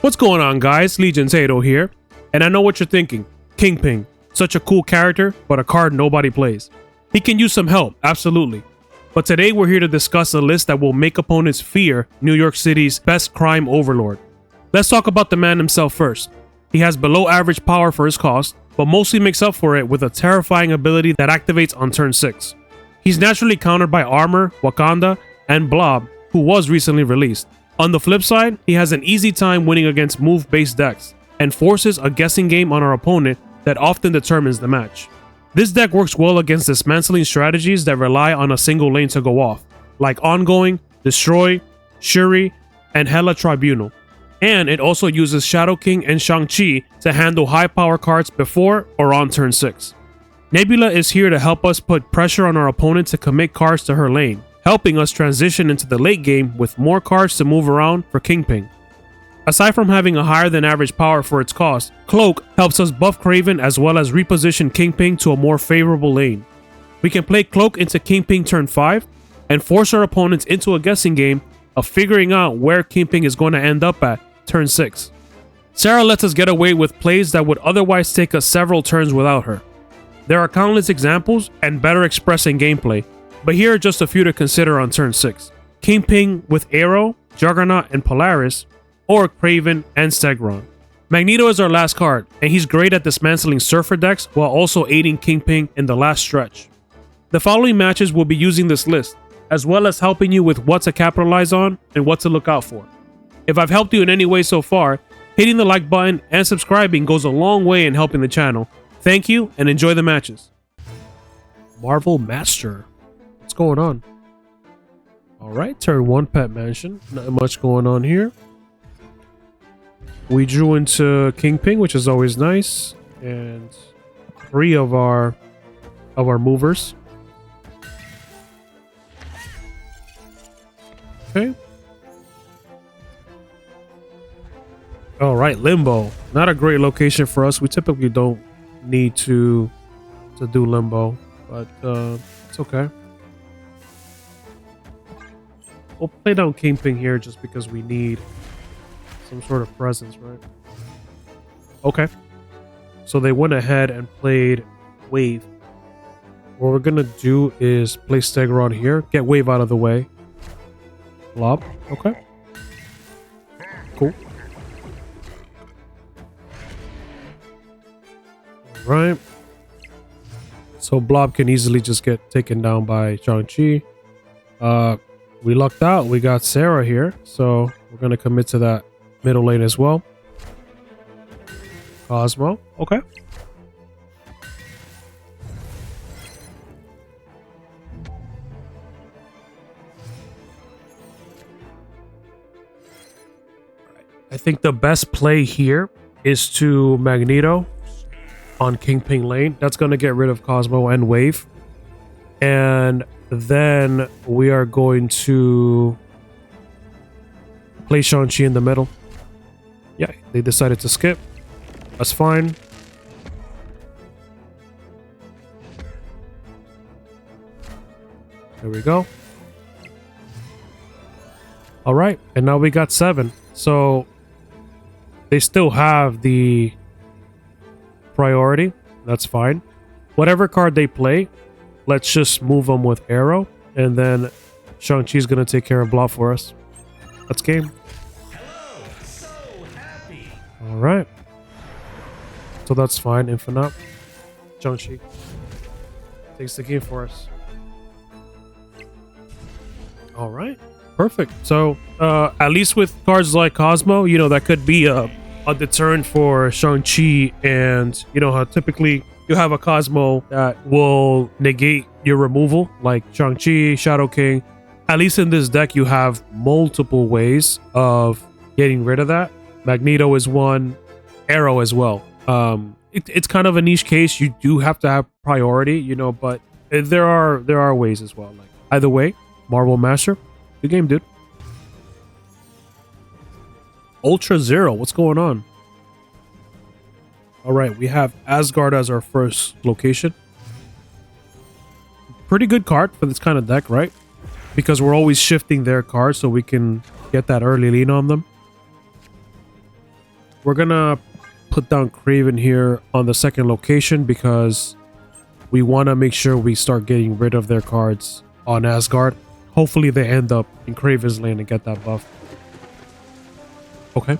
What's going on, guys? Legion Tato here, and I know what you're thinking. Kingpin, such a cool character, but a card nobody plays. He can use some help, absolutely. But today we're here to discuss a list that will make opponents fear New York City's best crime overlord. Let's talk about the man himself first. He has below average power for his cost, but mostly makes up for it with a terrifying ability that activates on turn 6. He's naturally countered by Armor, Wakanda, and Blob, who was recently released. On the flip side, he has an easy time winning against move-based decks, and forces a guessing game on our opponent that often determines the match. This deck works well against dismantling strategies that rely on a single lane to go off, like Ongoing, Destroy, Shuri, and Hela Tribunal. And it also uses Shadow King and Shang-Chi to handle high power cards before or on turn 6. Nebula is here to help us put pressure on our opponent to commit cards to her lane, helping us transition into the late game with more cards to move around for Kingpin. Aside from having a higher than average power for its cost, Cloak helps us buff Kraven as well as reposition Kingpin to a more favorable lane. We can play Cloak into Kingpin turn 5 and force our opponents into a guessing game of figuring out where Kingpin is going to end up at turn 6. Sera lets us get away with plays that would otherwise take us several turns without her. There are countless examples and better expressed in gameplay, but here are just a few to consider on turn 6. Kingpin with Aero, Juggernaut, and Polaris, or Kraven and Stegron. Magneto is our last card, and he's great at dismantling Surfer decks while also aiding Kingpin in the last stretch. The following matches will be using this list, as well as helping you with what to capitalize on and what to look out for. If I've helped you in any way so far, hitting the like button and subscribing goes a long way in helping the channel. Thank you and enjoy the matches. Marvel Master. What's going on? Alright, turn 1 Pet Mansion. Not much going on here. We drew into Kingpin, which is always nice. And 3 of our movers. Okay. Alright, Limbo. Not a great location for us. We typically don't need to do Limbo, but it's okay. We'll play down Kingpin here just because we need some sort of presence, right? Okay. So they went ahead and played Wave. What we're gonna do is play Stegron here, get Wave out of the way. Blob. Okay. Cool. Right. So Blob can easily just get taken down by Shang-Chi. We lucked out. We got Sera here, so we're gonna commit to that middle lane as well. Cosmo. Okay. I think the best play here is to Magneto on Kingpin lane. That's going to get rid of Cosmo and Wave. And then we are going to play Shang-Chi in the middle. Yeah, they decided to skip. That's fine. There we go. All right, and now we got 7. So they still have the priority. That's fine. Whatever card they play, let's just move them with Aero, and then Shang-Chi's gonna take care of Blob for us. That's game. All right. So that's fine. Infinite. Shang-Chi takes the game for us. All right. Perfect. So at least with cards like Cosmo, you know, that could be a deterrent for Shang-Chi, and you know how typically you have a Cosmo that will negate your removal, like Shang-Chi, Shadow King. At least in this deck, you have multiple ways of getting rid of that. Magneto is one, Aero as well. It's kind of a niche case. You do have to have priority, you know, but there are ways as well. Like either way, Marvel Master, good game, dude. Ultra Zero, what's going on? All right, we have Asgard as our first location. Pretty good card for this kind of deck, right? Because we're always shifting their cards so we can get that early lean on them. we're gonna put down Kraven here on the second location because we want to make sure we start getting rid of their cards on Asgard. Hopefully they end up in Kraven's lane and get that buff. Okay.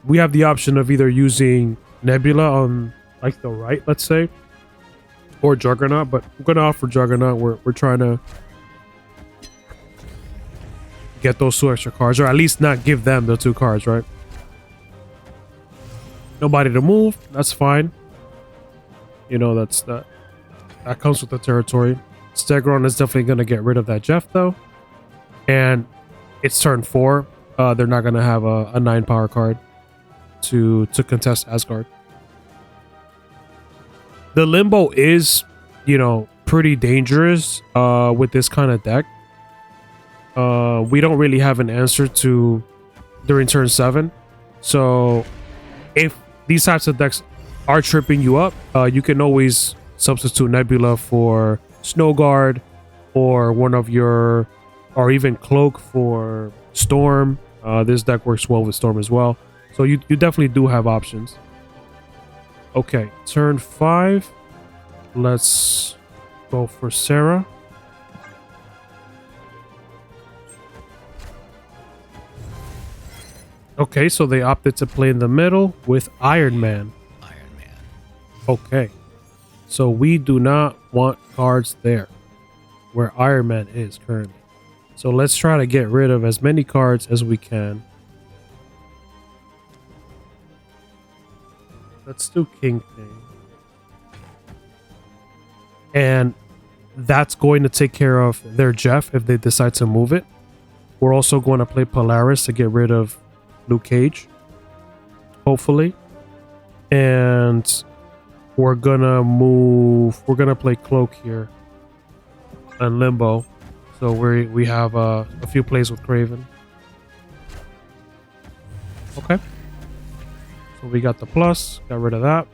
We have the option of either using Nebula on like the right, let's say, or Juggernaut, but we're gonna offer Juggernaut. We're trying to get those 2 extra cards, or at least not give them the 2 cards, right? Nobody to move, that's fine. You know, that comes with the territory. Stegron is definitely gonna get rid of that Jeff though. And it's turn 4. They're not gonna have a 9 power card to contest Asgard. The Limbo is, you know, pretty dangerous with this kind of deck. We don't really have an answer to during turn 7. So if these types of decks are tripping you up, you can always substitute Nebula for Snowguard, or one of your, or even Cloak for Storm. This deck works well with Storm as well. So you definitely do have options. Okay, turn 5. Let's go for Sera. Okay, so they opted to play in the middle with Iron Man. Okay, so we do not want cards there where Iron Man is currently. So let's try to get rid of as many cards as we can. Let's do Kingpin. And that's going to take care of their Jeff if they decide to move it. We're also going to play Polaris to get rid of Luke Cage, hopefully. And we're gonna play Cloak here and Limbo. So we have a few plays with Kraven. Okay. So we got the plus, got rid of that.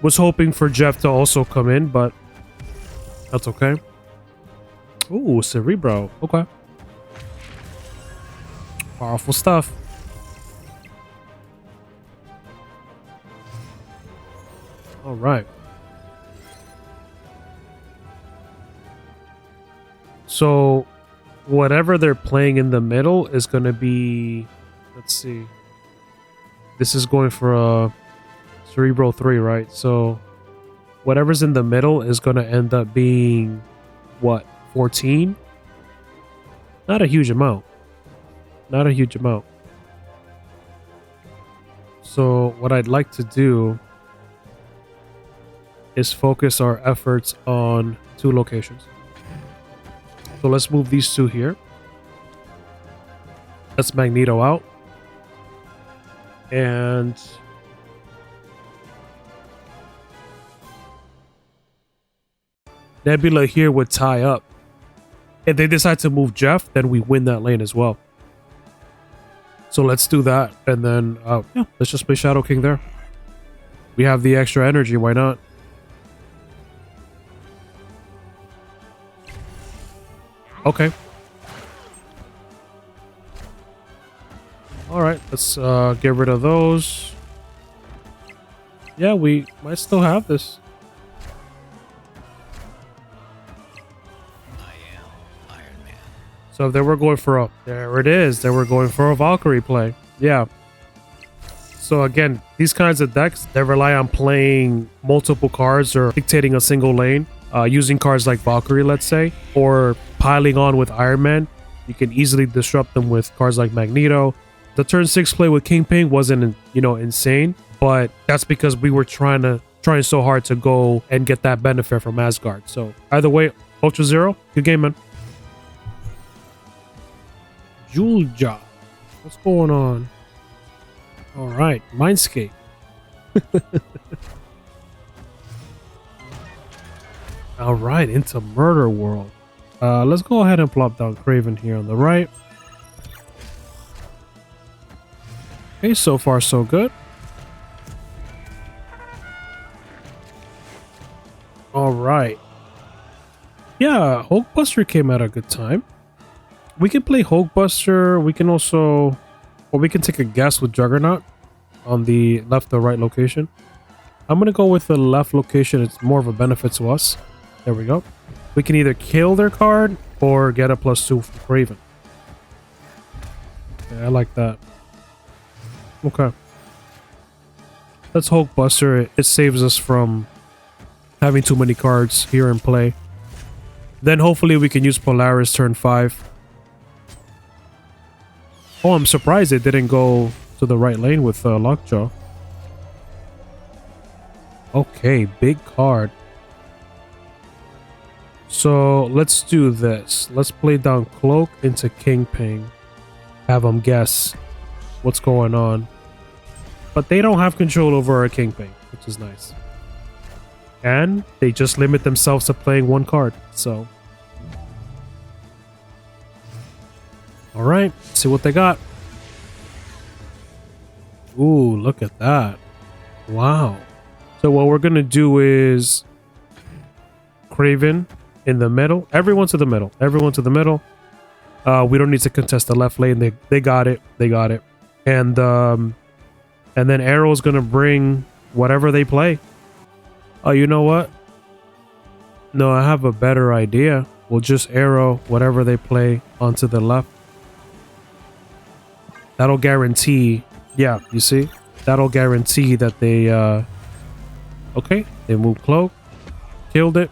Was hoping for Jeff to also come in, but that's okay. Ooh, Cerebro. Okay. Powerful stuff. All right. So whatever they're playing in the middle is going to be, let's see. This is going for a Cerebro 3, right? So whatever's in the middle is going to end up being what, 14? Not a huge amount. Not a huge amount. So what I'd like to do is focus our efforts on 2 locations. So let's move these 2 here. Let's Magneto out. And Nebula here would tie up. If they decide to move Jeff, then we win that lane as well. So let's do that. And then, yeah, let's just play Shadow King there. We have the extra energy. Why not? Okay. All right, let's get rid of those. Yeah, we might still have this. So if they were going for a, there it is. They were going for a Valkyrie play. Yeah. So again, these kinds of decks, they rely on playing multiple cards or dictating a single lane, using cards like Valkyrie, let's say, or piling on with Iron Man. You can easily disrupt them with cards like Magneto. The turn 6 play with Kingpin wasn't, you know, insane, but that's because we were trying so hard to go and get that benefit from Asgard. So either way, Ultra Zero, good game, man. Jullya, what's going on? All right, Mindscape. All right, into Murder World. Let's go ahead and plop down Kraven here on the right. Okay, so far so good. All right. Yeah, Hulkbuster came at a good time. We can play Hulkbuster. We can also, or we can take a guess with Juggernaut. on the left or right location. I'm going to go with the left location. It's more of a benefit to us. There we go. We can either kill their card or get a +2 from Kraven. Yeah, I like that. Okay. Let's Hulkbuster it. It saves us from having too many cards here in play. Then hopefully we can use Polaris turn 5. Oh, I'm surprised it didn't go to the right lane with Lockjaw. Okay, big card. So let's do this. Let's play down Cloak into Kingpin. Have them guess what's going on. But they don't have control over our Kingpin, which is nice. And they just limit themselves to playing one card. So, all right, see what they got. Ooh, look at that. Wow. So what we're going to do is Kraven in the middle. Everyone to the middle. Everyone to the middle. We don't need to contest the left lane. They got it. They got it. And then Aero is going to bring whatever they play. Oh, you know what? No, I have a better idea. We'll just Aero whatever they play onto the left. That'll guarantee. Yeah, you see? That'll guarantee that they... Okay, they move Cloak. Killed it.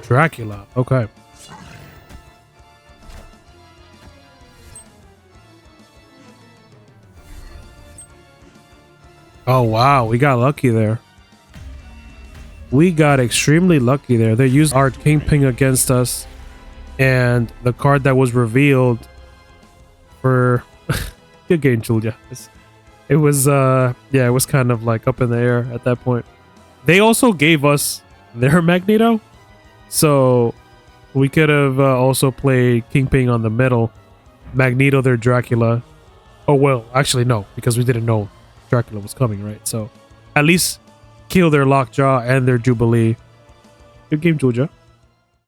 Dracula. Okay. Oh, wow. We got lucky there. We got extremely lucky there. They used our Kingpin against us. And the card that was revealed for... Good game, Jullya. It was, yeah, it was kind of like up in the air at that point. They also gave us their Magneto. So we could have also played Kingpin on the middle. Magneto, their Dracula. Oh, well, actually, no, because we didn't know Dracula was coming, right? So at least kill their Lockjaw and their Jubilee. Good game, Jullya.